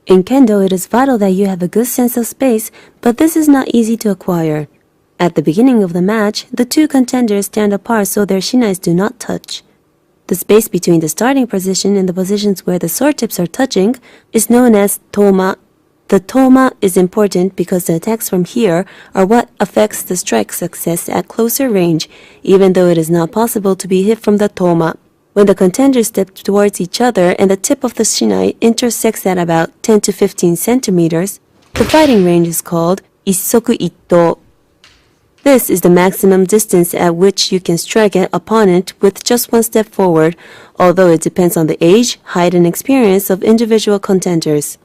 In kendo, it is vital that you have a good sense of space, but this is not easy to acquire. At the beginning of the match, the two contenders stand apart so their shinais do not touch. The space between the starting position and the positions where the sword tips are touching is known as toma. The toma is important because the attacks from here are what affects the strike success at closer range, even though it is not possible to be hit from the toma. When the contenders step towards each other and the tip of the shinai intersects at about 10 to 15 centimeters, the fighting range is called issoku itto. This is the maximum distance at which you can strike an opponent with just one step forward, although it depends on the age, height, and experience of individual contenders.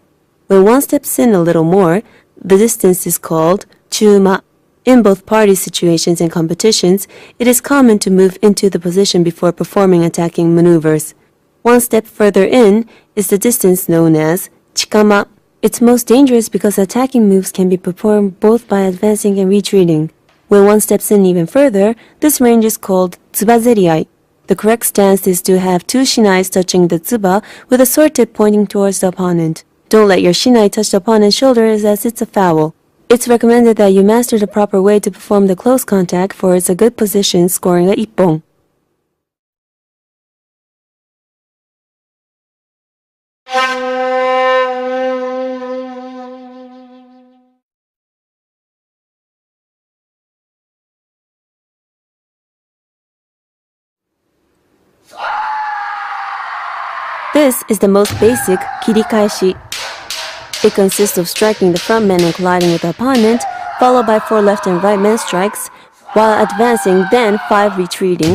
When one steps in a little more, the distance is called chuma. In both party situations and competitions, it is common to move into the position before performing attacking maneuvers. One step further in is the distance known as chikama. It's most dangerous because attacking moves can be performed both by advancing and retreating. When one steps in even further, this range is called tsubazeriai. The correct stance is to have two shinais touching the tsuba with a sword tip pointing towards the opponent. Don't let your shinai touch the opponent's shoulders as it's a foul. It's recommended that you master the proper way to perform the close contact, for it's a good position scoring a ippon. This is the most basic kirikaeshi. It consists of striking the front man and colliding with the opponent, followed by 4 left and right man strikes, while advancing, then 5 retreating,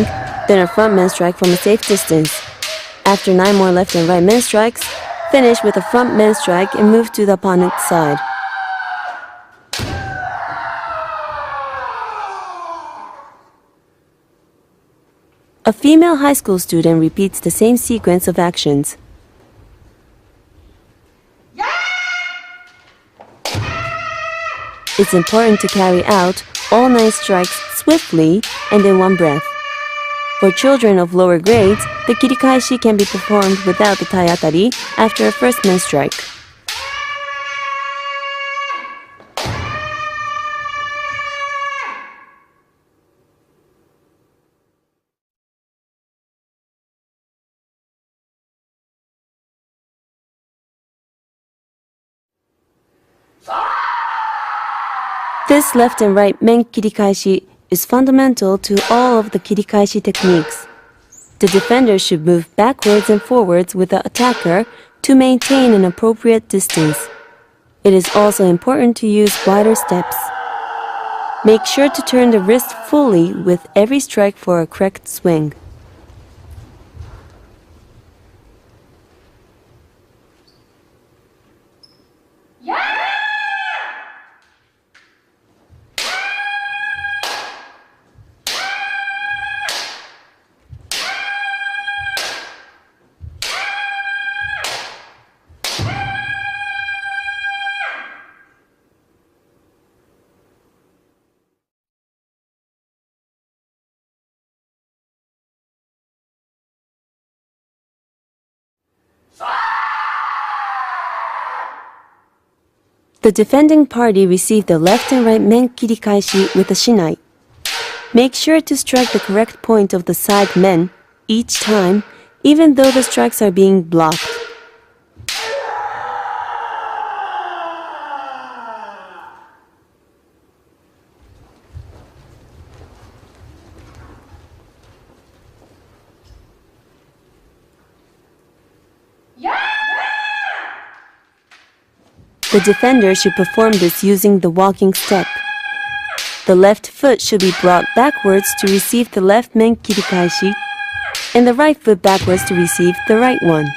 then a front man strike from a safe distance. After 9 more left and right man strikes, finish with a front man strike and move to the opponent's side. A female high school student repeats the same sequence of actions. It's important to carry out all 9 strikes swiftly and in one breath. For children of lower grades, the kirikaeshi can be performed without the taiatari after a first man strike. This left and right men kirikaeshi is fundamental to all of the kirikaeshi techniques. The defender should move backwards and forwards with the attacker to maintain an appropriate distance. It is also important to use wider steps. Make sure to turn the wrist fully with every strike for a correct swing. The defending party received the left and right men kirikaeshi with a shinai. Make sure to strike the correct point of the side men each time, even though the strikes are being blocked. The defender should perform this using the walking step. The left foot should be brought backwards to receive the left men kirikaeshi, and the right foot backwards to receive the right one.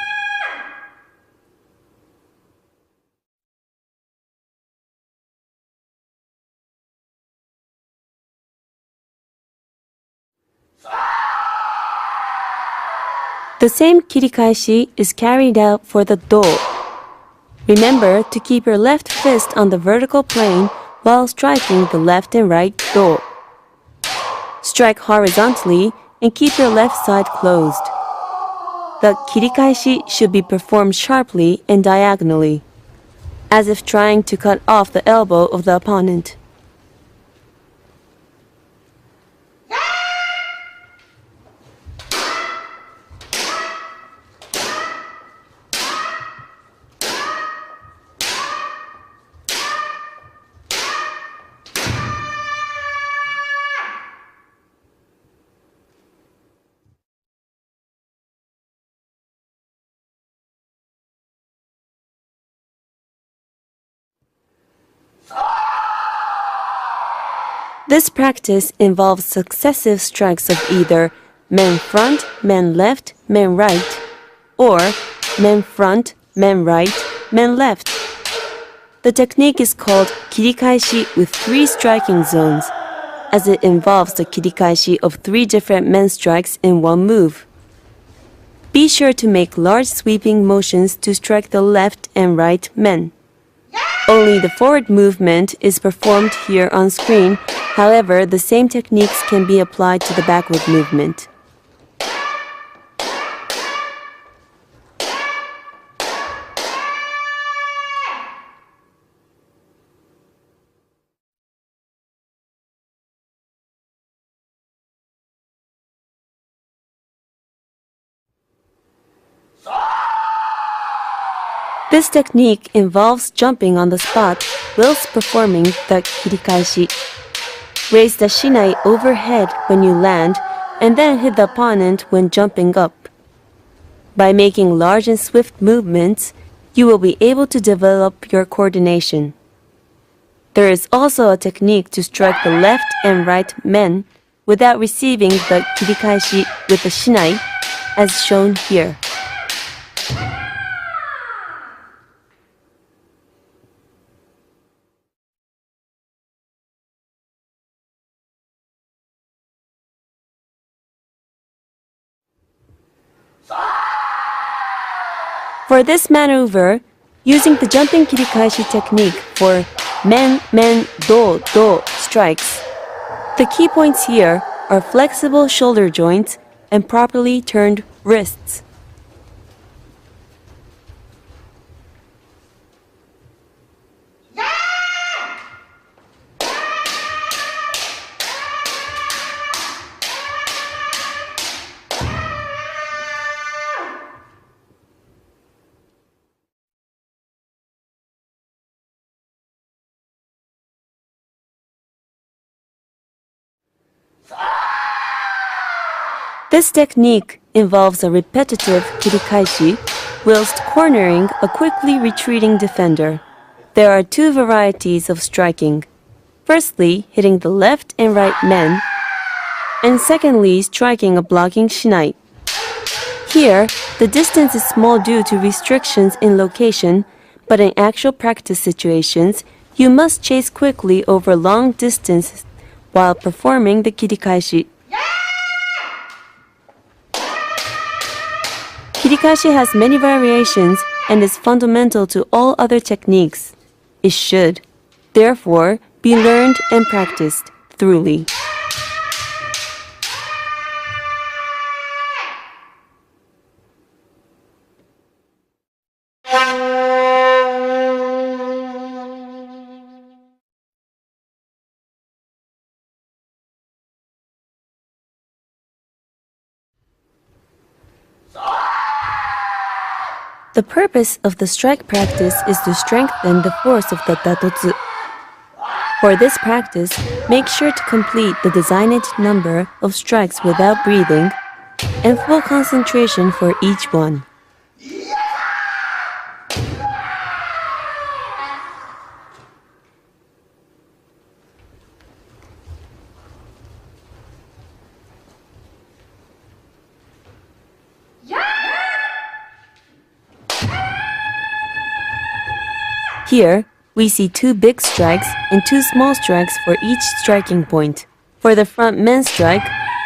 The same kirikaeshi is carried out for the do. Remember to keep your left fist on the vertical plane while striking the left and right do. Strike horizontally and keep your left side closed. The kirikaeshi should be performed sharply and diagonally. as if trying to cut off the elbow of the opponent. This practice involves successive strikes of either men front, men left, men right, or men front, men right, men left. The technique is called kirikaeshi with 3 striking zones, as it involves the kirikaeshi of 3 different men strikes in one move. Be sure to make large sweeping motions to strike the left and right men. Only the forward movement is performed here on screen. However, the same techniques can be applied to the backward movement. This technique involves jumping on the spot whilst performing the kirikaeshi. Raise the shinai overhead when you land, and then hit the opponent when jumping up. By making large and swift movements, you will be able to develop your coordination. There is also a technique to strike the left and right men without receiving the kirikaeshi with the shinai, as shown here. For this maneuver, using the jumping kirikaeshi technique for men, do strikes, the key points here are flexible shoulder joints and properly turned wrists. This technique involves a repetitive kirikaeshi whilst cornering a quickly retreating defender. There are 2 varieties of striking. Firstly, hitting the left and right men, and secondly, striking a blocking shinai. Here, the distance is small due to restrictions in location, but in actual practice situations, you must chase quickly over long distances while performing the kirikaeshi. Kirikaeshi has many variations and is fundamental to all other techniques. It should, therefore, be learned and practiced thoroughly. The purpose of the strike practice is to strengthen the force of the datotsu. For this practice, make sure to complete the designated number of strikes without breathing and full concentration for each one. Here, we see 2 big strikes and 2 small strikes for each striking point. For the front men strike,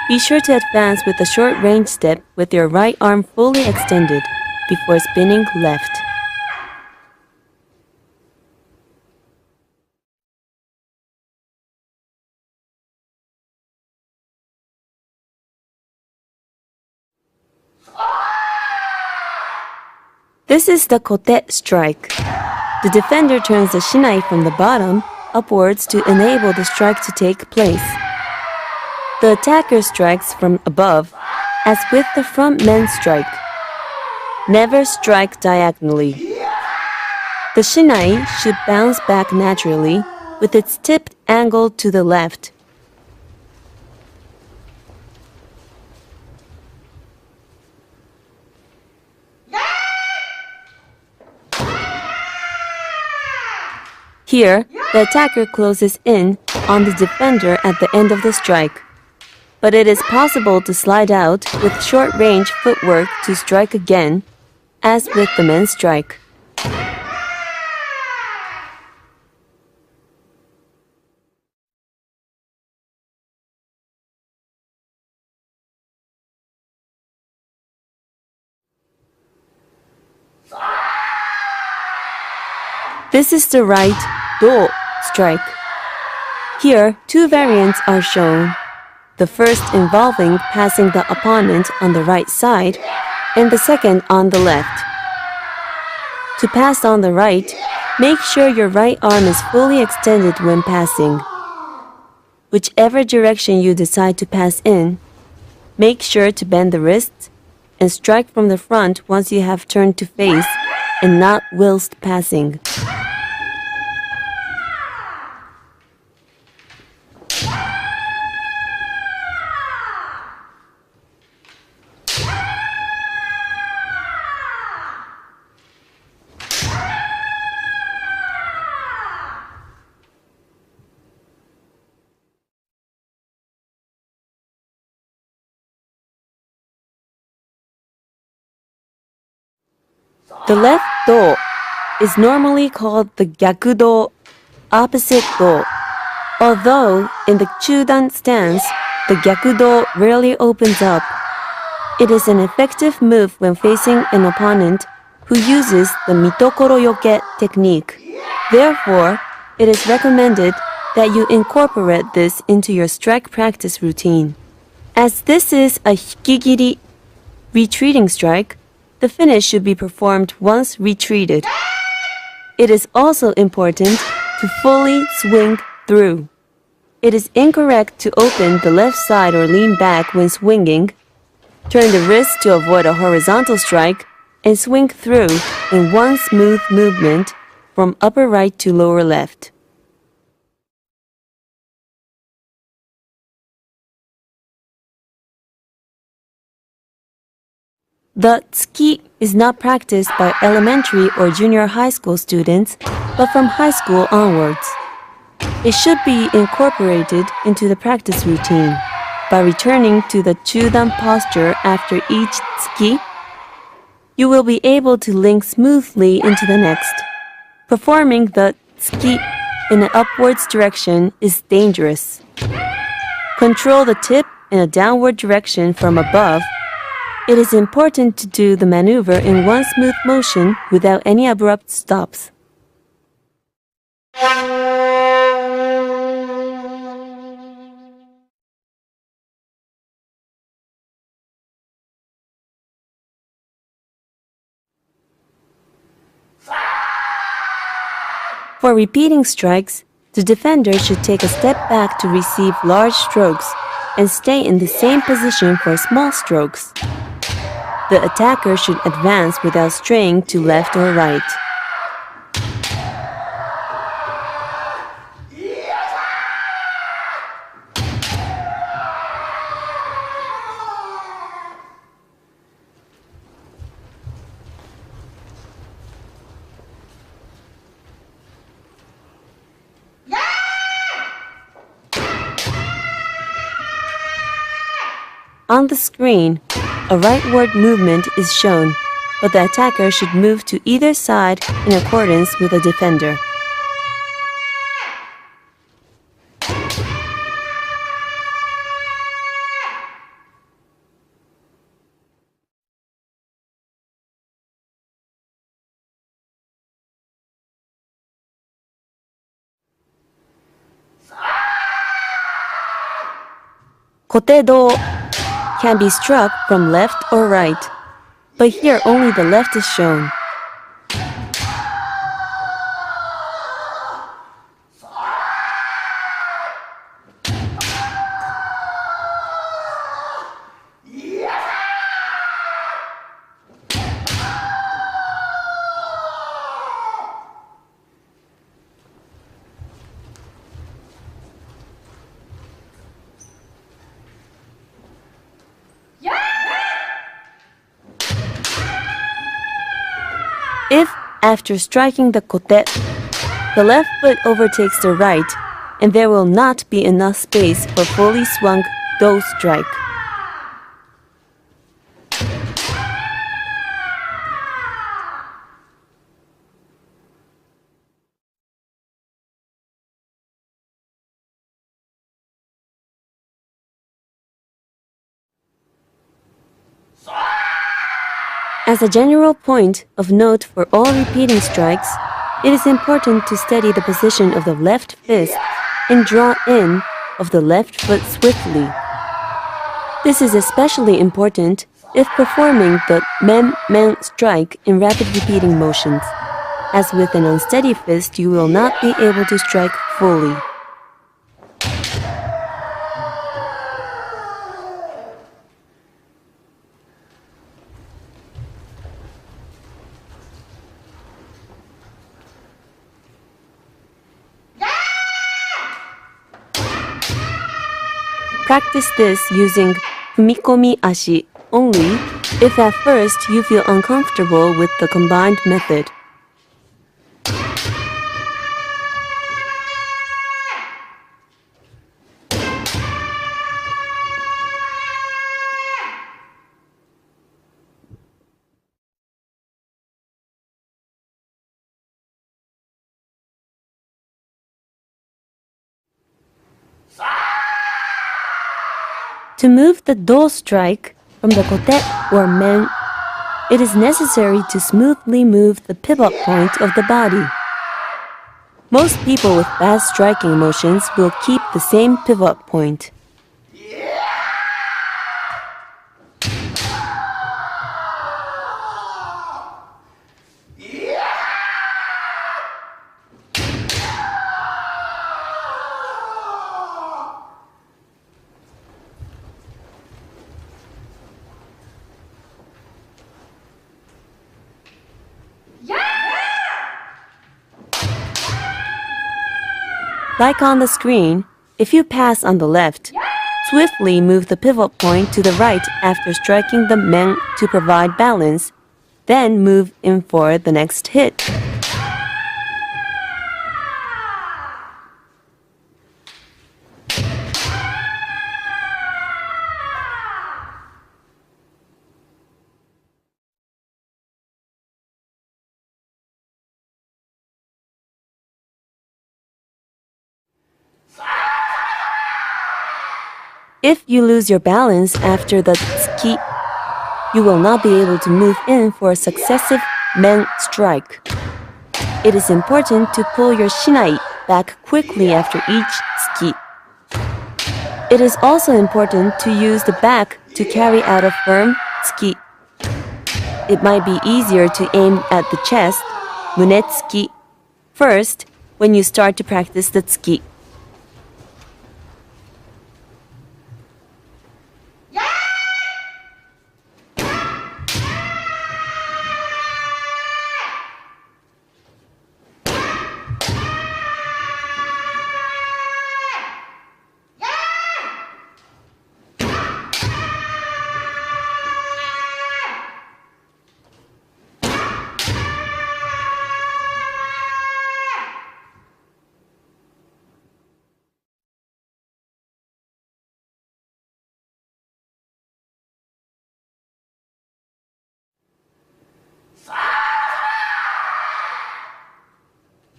be sure to advance with a short range step with your right arm fully extended before spinning left. This is the kote strike. The defender turns the shinai from the bottom upwards to enable the strike to take place. The attacker strikes from above, as with the front men's strike. Never strike diagonally. The shinai should bounce back naturally, with its tip angled to the left. Here, the attacker closes in on the defender at the end of the strike. But it is possible to slide out with short-range footwork to strike again, as with the men's strike. This is the right do strike. Here, two variants are shown. The first involving passing the opponent on the right side, and the second on the left. To pass on the right, make sure your right arm is fully extended when passing. Whichever direction you decide to pass in, make sure to bend the wrists and strike from the front once you have turned to face and not whilst passing. The left do is normally called the gyakudo, opposite do. Although in the chudan stance, the gyakudo rarely opens up. It is an effective move when facing an opponent who uses the mitokoro yoke technique. Therefore, it is recommended that you incorporate this into your strike practice routine. As this is a hikigiri, retreating strike, the finish should be performed once retreated. It is also important to fully swing through. It is incorrect to open the left side or lean back when swinging, turn the wrist to avoid a horizontal strike, and swing through in one smooth movement from upper right to lower left. The tsuki is not practiced by elementary or junior high school students, but from high school onwards. It should be incorporated into the practice routine. By returning to the chudan posture after each tsuki, you will be able to link smoothly into the next. Performing the tsuki in an upwards direction is dangerous. Control the tip in a downward direction from above. It is important to do the maneuver in one smooth motion without any abrupt stops. For repeating strikes, the defender should take a step back to receive large strokes and stay in the same position for small strokes. The attacker should advance without straying to left or right. On the screen, a rightward movement is shown, but the attacker should move to either side in accordance with the defender. Kote-do can be struck from left or right, but here only the left is shown. After striking the kote, the left foot overtakes the right, and there will not be enough space for fully swung do strike. As a general point of note for all repeating strikes, it is important to steady the position of the left fist and draw in of the left foot swiftly. This is especially important if performing the men strike in rapid repeating motions. As with an unsteady fist, you will not be able to strike fully. Practice this using fumikomi ashi only if at first you feel uncomfortable with the combined method. To move the do strike from the kote or men, it is necessary to smoothly move the pivot point of the body. Most people with fast striking motions will keep the same pivot point. Like on the screen, if you pass on the left, swiftly move the pivot point to the right after striking the men to provide balance, then move in for the next hit. If you lose your balance after the tsuki, you will not be able to move in for a successive men strike. It is important to pull your shinai back quickly after each tsuki. It is also important to use the back to carry out a firm tsuki. It might be easier to aim at the chest, mune tsuki, first when you start to practice the tsuki.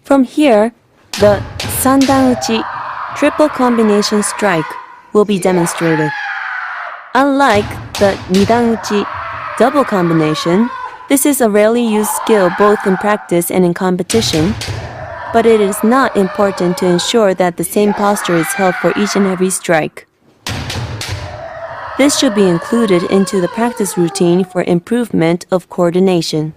From here, the sandan-uchi triple combination strike will be demonstrated. Unlike the nidan-uchi double combination, this is a rarely used skill both in practice and in competition, but it is not important to ensure that the same posture is held for each and every strike. This should be included into the practice routine for improvement of coordination.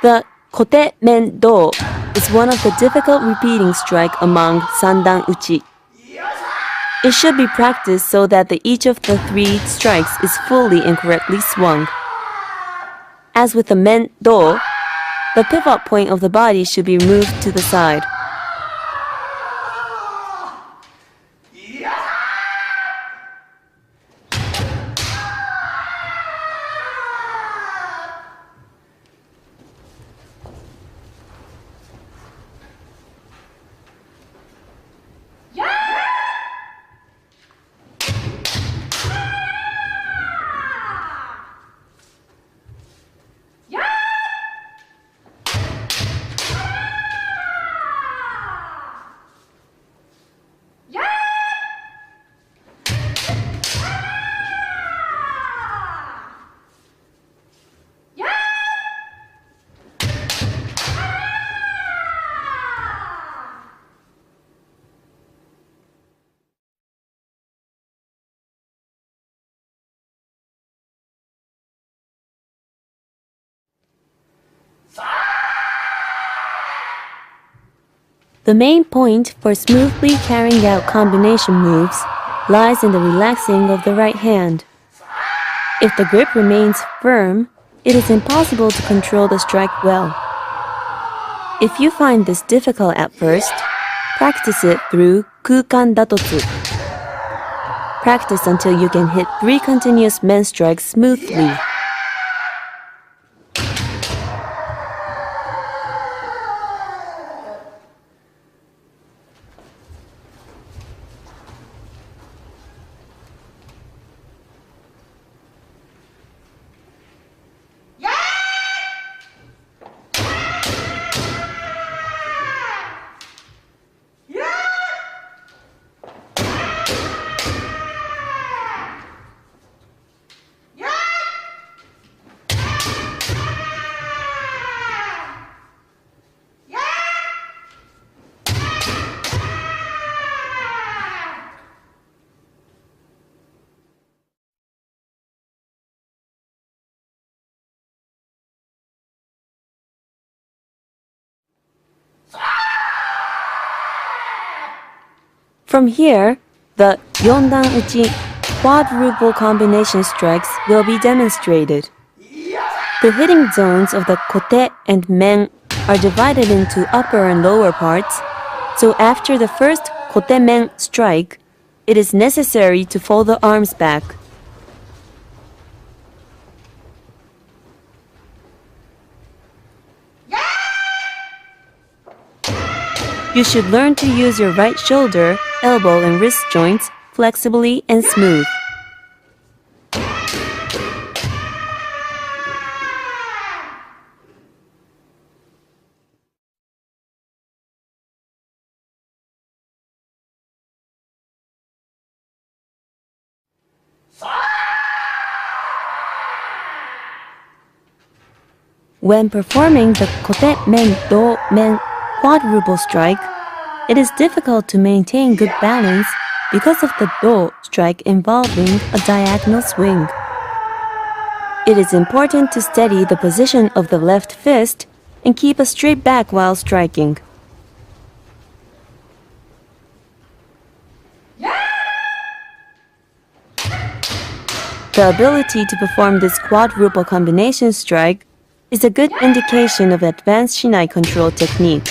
The kote men do is one of the difficult repeating strike among sandan uchi. It should be practiced so that each of the 3 strikes is fully and correctly swung. As with the men do, the pivot point of the body should be moved to the side. The main point for smoothly carrying out combination moves lies in the relaxing of the right hand. If the grip remains firm, it is impossible to control the strike well. If you find this difficult at first, practice it through kukan datotsu. Practice until you can hit 3 continuous men strikes smoothly. From here, the yondan uchi quadruple combination strikes will be demonstrated. The hitting zones of the kote and men are divided into upper and lower parts, so after the first kote men strike, it is necessary to fold the arms back. You should learn to use your right shoulder, elbow, and wrist joints flexibly and smooth. When performing the kote men do men quadruple strike, it is difficult to maintain good balance because of the do strike involving a diagonal swing. It is important to steady the position of the left fist and keep a straight back while striking. The ability to perform this quadruple combination strike is a good indication of advanced shinai control technique.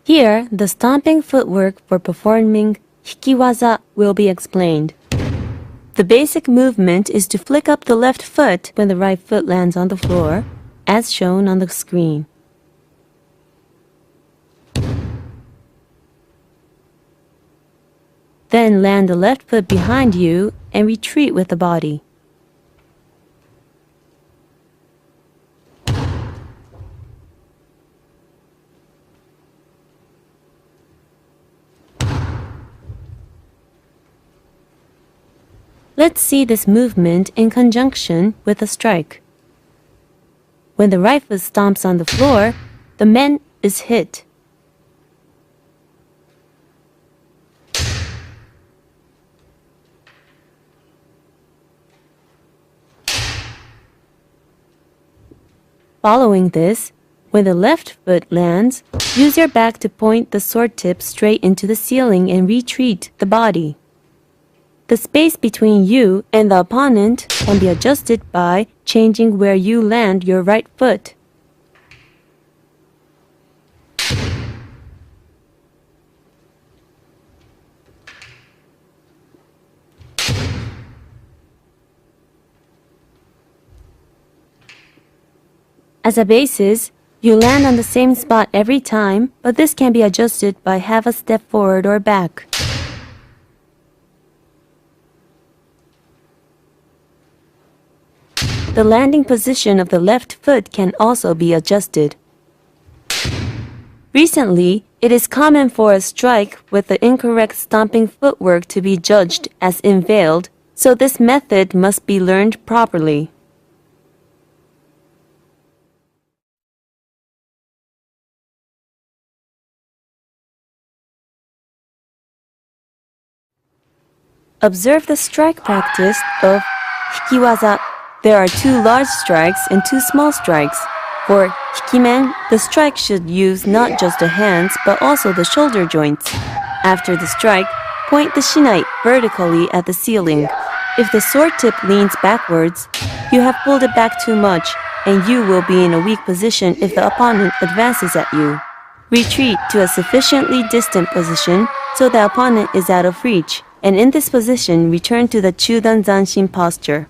Here, the stomping footwork for performing hikiwaza will be explained. The basic movement is to flick up the left foot when the right foot lands on the floor, as shown on the screen. Then land the left foot behind you and retreat with the body. Let's see this movement in conjunction with a strike. When the right foot stomps on the floor, the man is hit. Following this, when the left foot lands, use your back to point the sword tip straight into the ceiling and retreat the body. The space between you and the opponent can be adjusted by changing where you land your right foot. As a basis, you land on the same spot every time, but this can be adjusted by half a step forward or back. The landing position of the left foot can also be adjusted. Recently, it is common for a strike with the incorrect stomping footwork to be judged as invalid, so this method must be learned properly. Observe the strike practice of hikiwaza. There are 2 large strikes and 2 small strikes. For hikimen, the strike should use not just the hands but also the shoulder joints. After the strike, point the shinai vertically at the ceiling. If the sword tip leans backwards, you have pulled it back too much, and you will be in a weak position if the opponent advances at you. Retreat to a sufficiently distant position so the opponent is out of reach, and in this position return to the Chudan Zanshin posture.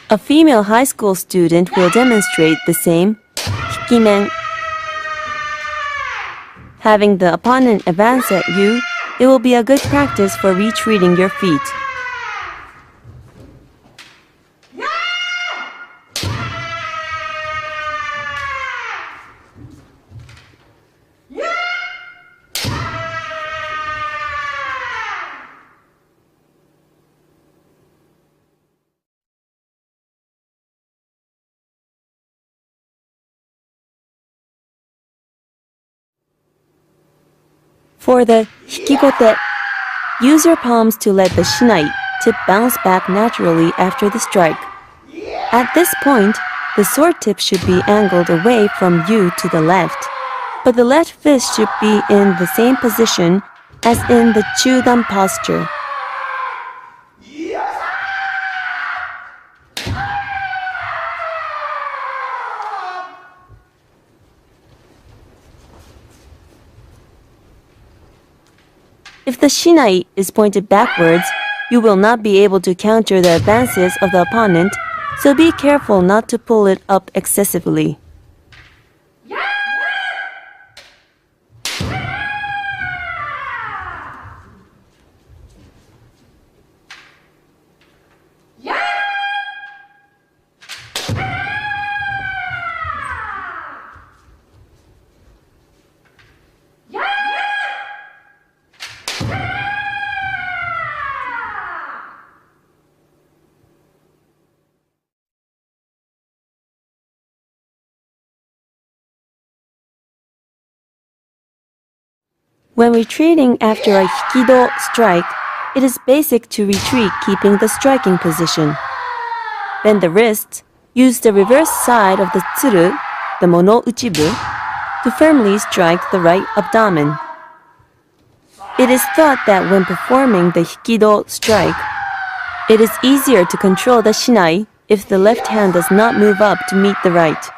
A female high school student will demonstrate the same hikimen. Having the opponent advance at you, it will be a good practice for retreating your feet. For the hikigote, use your palms to let the shinai tip bounce back naturally after the strike. At this point, the sword tip should be angled away from you to the left, but the left fist should be in the same position as in the chudan posture. If the shinai is pointed backwards, you will not be able to counter the advances of the opponent, so be careful not to pull it up excessively. When retreating after a hikido strike, it is basic to retreat keeping the striking position. Bend the wrists, use the reverse side of the tsuru, the mono uchibu, to firmly strike the right abdomen. It is thought that when performing the hikido strike, it is easier to control the shinai if the left hand does not move up to meet the right.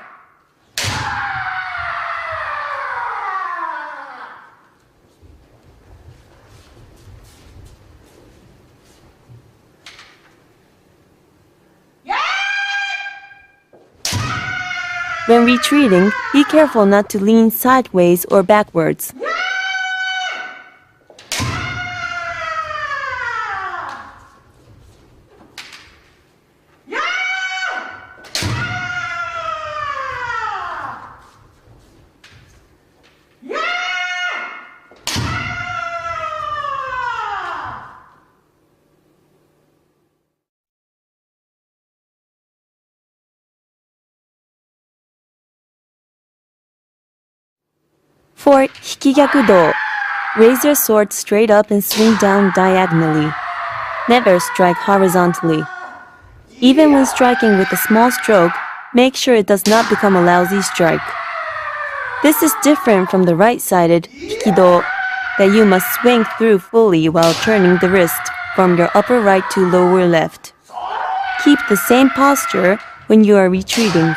When retreating, be careful not to lean sideways or backwards. For hikigyakudo, raise your sword straight up and swing down diagonally. Never strike horizontally. Even when striking with a small stroke, make sure it does not become a lousy strike. This is different from the right-sided hikido that you must swing through fully while turning the wrist from your upper right to lower left. Keep the same posture when you are retreating.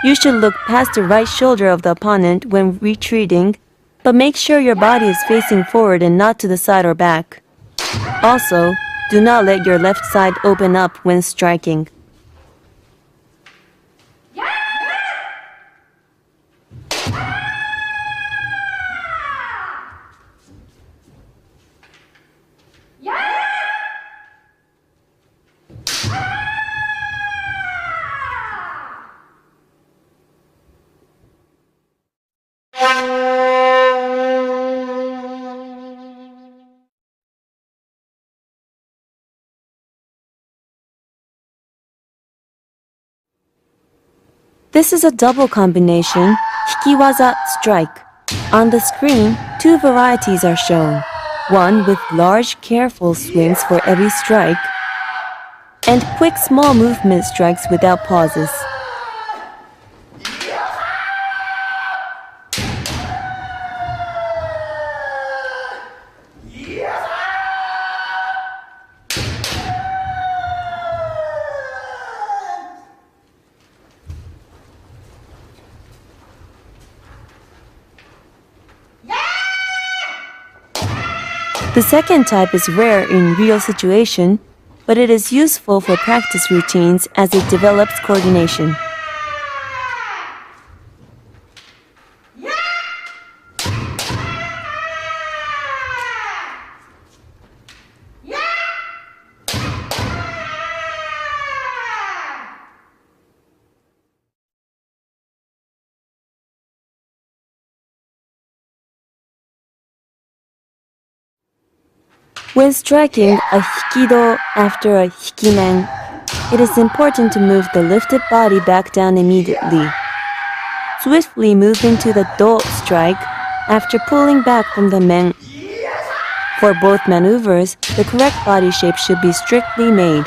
You should look past the right shoulder of the opponent when retreating, but make sure your body is facing forward and not to the side or back. Also, do not let your left side open up when striking. This is a double combination, hikiwaza strike. On the screen, two varieties are shown. One with large, careful swings for every strike, and quick, small movement strikes without pauses. The second type is rare in real situation, but it is useful for practice routines as it develops coordination. When striking a hikido after a hikimen, it is important to move the lifted body back down immediately. Swiftly move into the do strike after pulling back from the men. For both maneuvers, the correct body shape should be strictly made.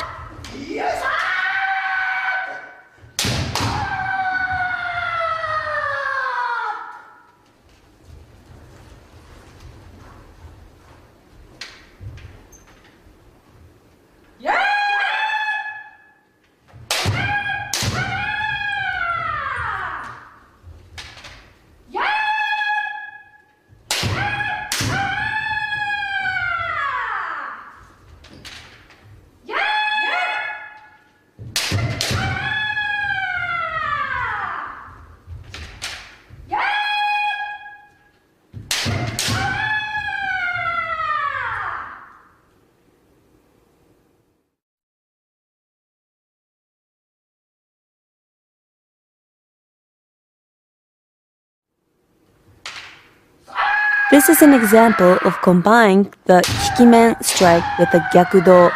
This is an example of combining the hikimen strike with the gyakudo.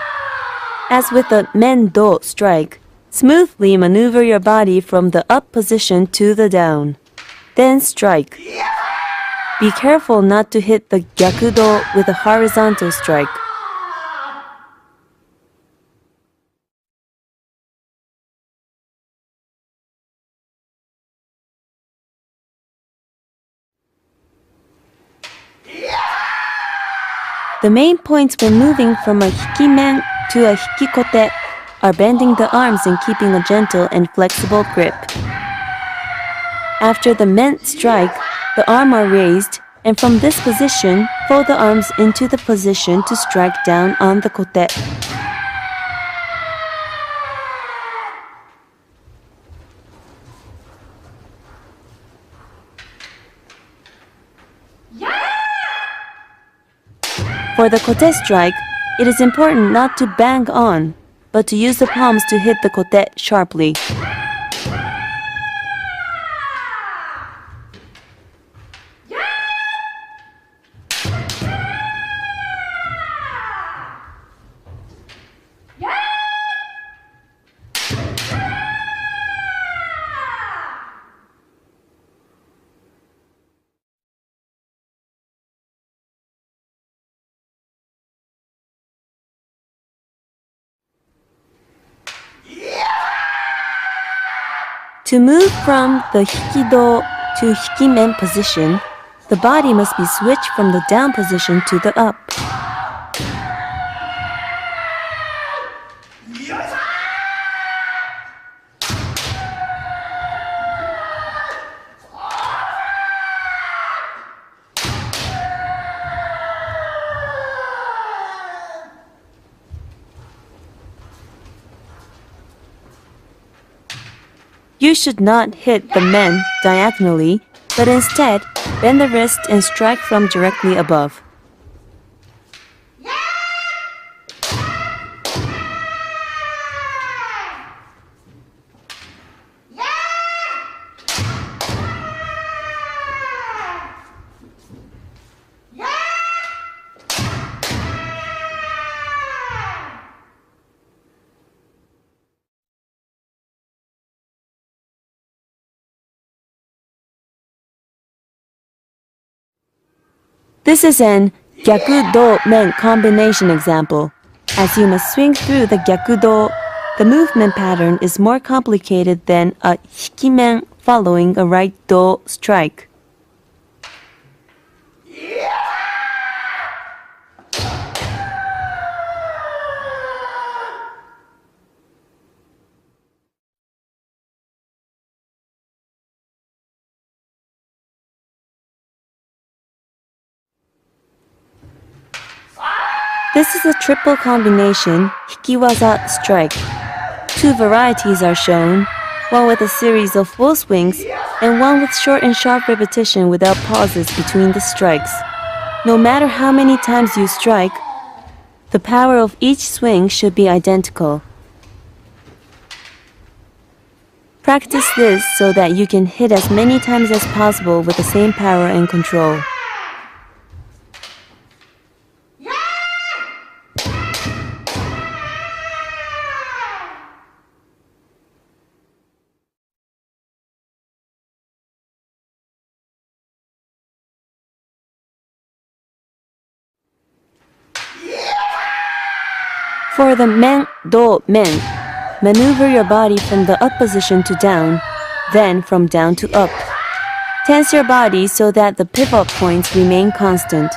As with the men-do strike, smoothly maneuver your body from the up position to the down. Then strike. Be careful not to hit the gyakudo with a horizontal strike. The main points when moving from a hikimen to a hikikote are bending the arms and keeping a gentle and flexible grip. After the men strike, the arms are raised, and from this position, fold the arms into the position to strike down on the kote. For the kote strike, it is important not to bang on, but to use the palms to hit the kote sharply. To move from the hikido to hikimen position, the body must be switched from the down position to the up. You should not hit the men diagonally, but instead bend the wrist and strike from directly above. This is an gyaku-do-men combination example. As you must swing through the gyaku-do, the movement pattern is more complicated than a hikimen following a right-do strike. This is a triple combination, hikiwaza strike. Two varieties are shown, one with a series of full swings and one with short and sharp repetition without pauses between the strikes. No matter how many times you strike, the power of each swing should be identical. Practice this so that you can hit as many times as possible with the same power and control. For the men-do-men, maneuver your body from the up position to down, then from down to up. Tense your body so that the pivot points remain constant.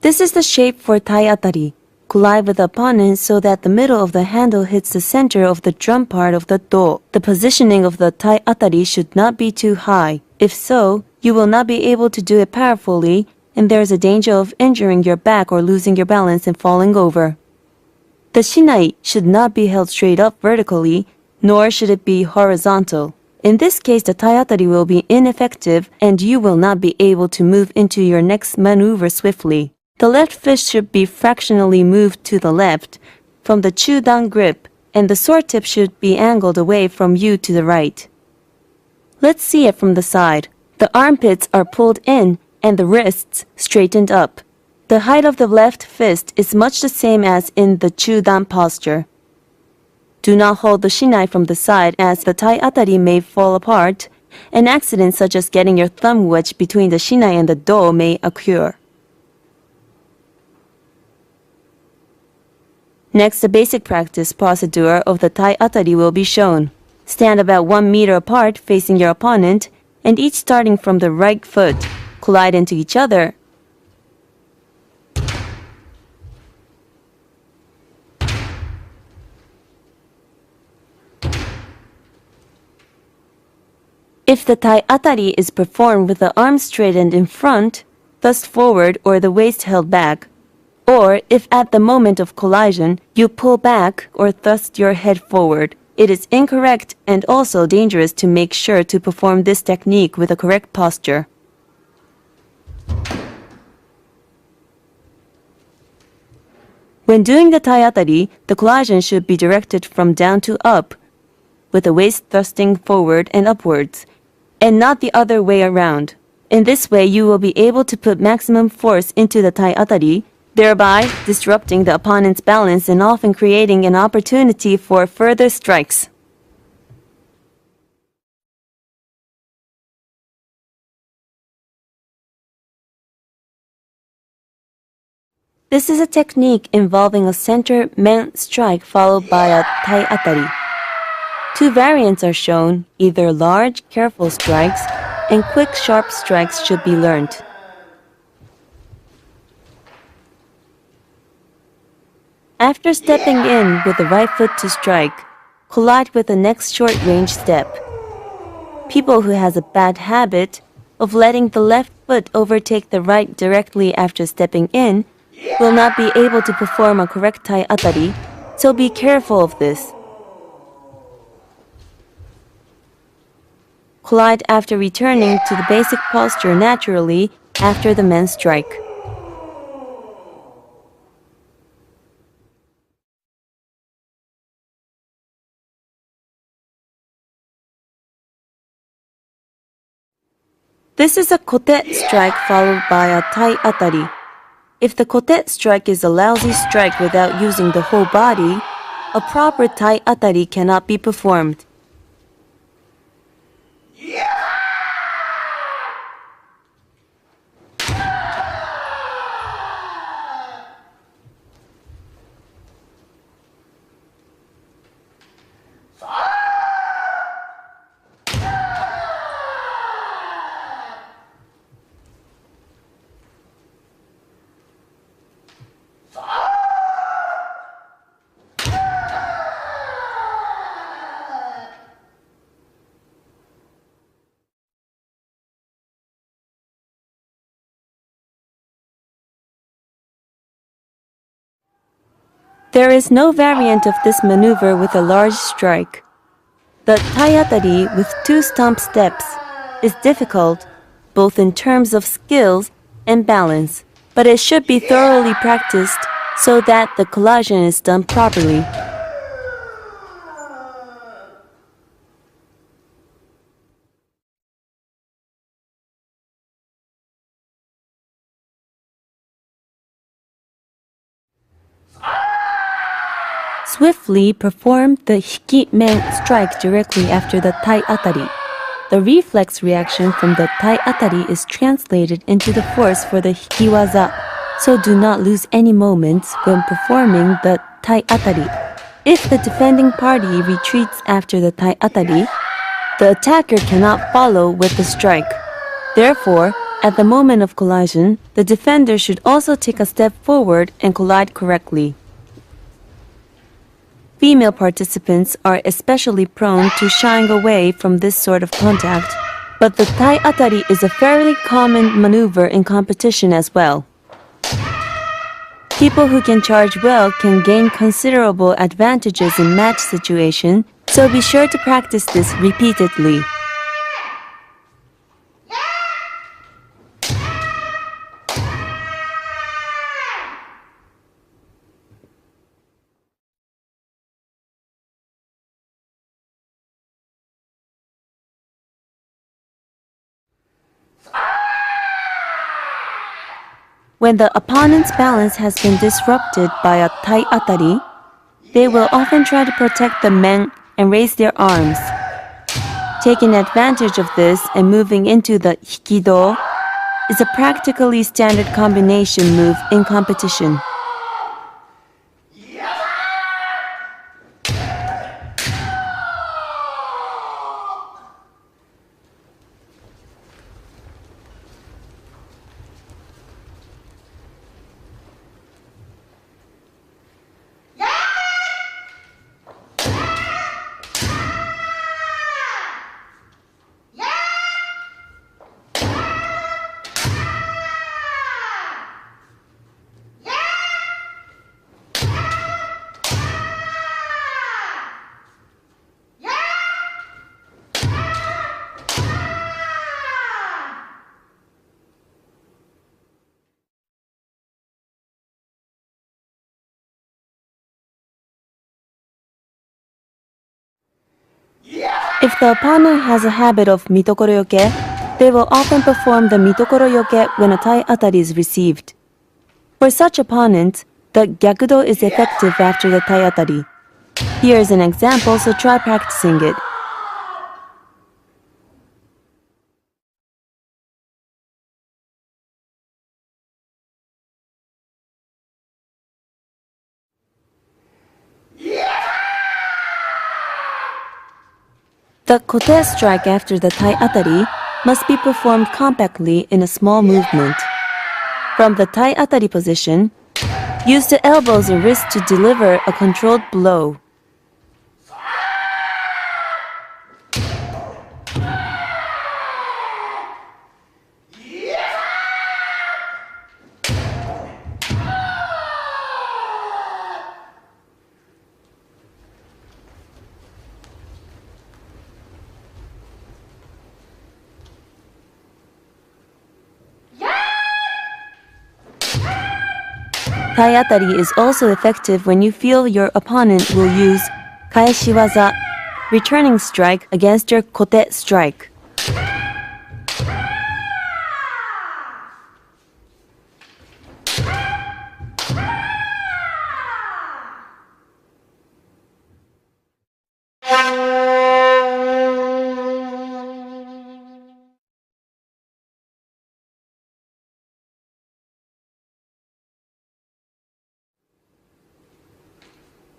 This is the shape for tai-atari. Collide with the opponent so that the middle of the handle hits the center of the drum part of the do. The positioning of the tai-atari should not be too high. If so, you will not be able to do it powerfully, and there is a danger of injuring your back or losing your balance and falling over. The shinai should not be held straight up vertically, nor should it be horizontal. In this case, the tai-atari will be ineffective and you will not be able to move into your next maneuver swiftly. The left fist should be fractionally moved to the left from the chudan grip, and the sword tip should be angled away from you to the right. Let's see it from the side. The armpits are pulled in and the wrists straightened up. The height of the left fist is much the same as in the chudan posture. Do not hold the shinai from the side as the tai-atari may fall apart. An accident such as getting your thumb wedged between the shinai and the do may occur. Next, the basic practice procedure of the tai-atari will be shown. Stand about 1 meter apart facing your opponent, and each starting from the right foot. Collide into each other. If the tai-atari is performed with the arms straightened in front, thrust forward or the waist held back, or if at the moment of collision you pull back or thrust your head forward, it is incorrect and also dangerous to make sure to perform this technique with a correct posture. When doing the tai-atari, the collation should be directed from down to up, with the waist thrusting forward and upwards, and not the other way around. In this way, you will be able to put maximum force into the tai-atari, thereby disrupting the opponent's balance and often creating an opportunity for further strikes. This is a technique involving a center men strike followed by a tai-atari. Two variants are shown, either large, careful strikes and quick, sharp strikes should be learned. After stepping in with the right foot to strike, collide with the next short-range step. People who has a bad habit of letting the left foot overtake the right directly after stepping in will not be able to perform a correct tai-atari, so be careful of this. Collide after returning to the basic posture naturally after the men strike. This is a kote strike followed by a tai-atari. If the kote strike is a lousy strike without using the whole body, a proper tai-atari cannot be performed. There is no variant of this maneuver with a large strike. The tai-atari with two stomp steps is difficult, both in terms of skills and balance, but it should be thoroughly practiced so that the collation is done properly. Swiftly perform the hiki-men strike directly after the tai-atari. The reflex reaction from the tai-atari is translated into the force for the hikiwaza, so do not lose any moments when performing the tai-atari. If the defending party retreats after the tai-atari, the attacker cannot follow with the strike. Therefore, at the moment of collation, the defender should also take a step forward and collide correctly. Female participants are especially prone to shying away from this sort of contact, but the tai-atari is a fairly common maneuver in competition as well. People who can charge well can gain considerable advantages in match situation, so be sure to practice this repeatedly. When the opponent's balance has been disrupted by a tai-atari, they will often try to protect the men and raise their arms. Taking advantage of this and moving into the hikido is a practically standard combination move in competition. If the opponent has a habit of mitokoro-yoke, they will often perform the mitokoro-yoke when a tai atari is received. For such opponents, the gyakudo is effective after the tai atari. Here is an example, so try practicing it. The kote strike after the tai atari must be performed compactly in a small movement. From the tai atari position, use the elbows and wrists to deliver a controlled blow. Tai atari is also effective when you feel your opponent will use kaeshiwaza, returning strike, against your kote strike.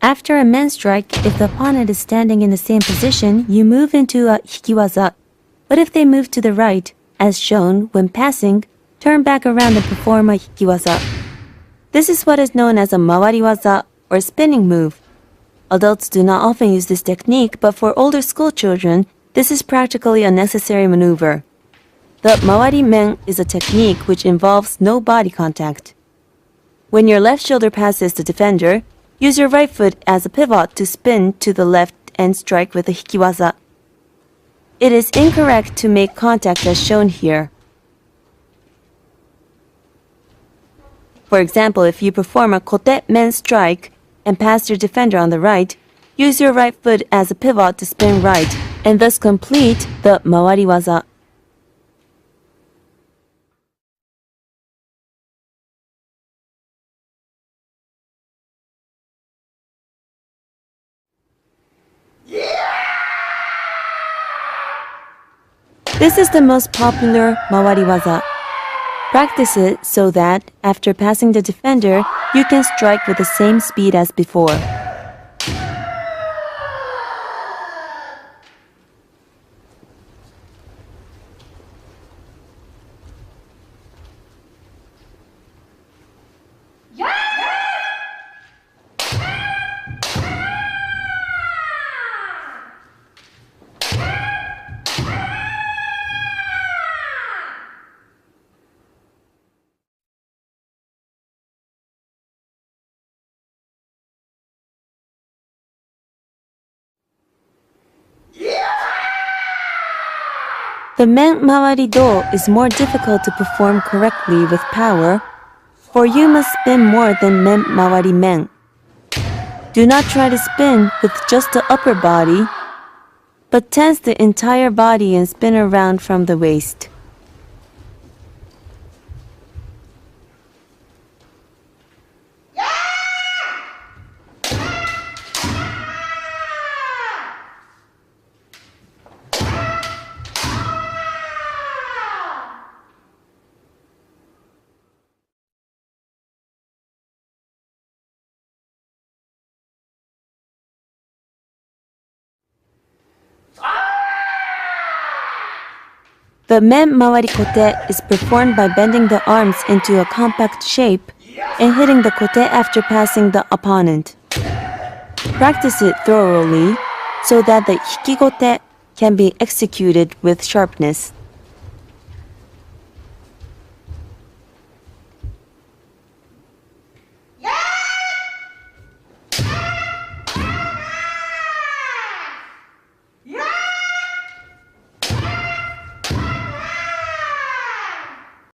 After a men strike, if the opponent is standing in the same position, you move into a hikiwaza. But if they move to the right, as shown when passing, turn back around and perform a hikiwaza. This is what is known as a mawariwaza, or spinning move. Adults do not often use this technique, but for older school children, this is practically a necessary maneuver. The mawari men is a technique which involves no body contact. When your left shoulder passes the defender, use your right foot as a pivot to spin to the left and strike with a hikiwaza. It is incorrect to make contact as shown here. For example, if you perform a kote men strike and pass your defender on the right, use your right foot as a pivot to spin right, and thus complete the mawariwaza. This is the most popular mawariwaza. Practice it so that, after passing the defender, you can strike with the same speed as before. The men mawari do is more difficult to perform correctly with power, for you must spin more than men mawari men. Do not try to spin with just the upper body, but tense the entire body and spin around from the waist. The men mawari kote is performed by bending the arms into a compact shape and hitting the kote after passing the opponent. Practice it thoroughly so that the hikikote can be executed with sharpness.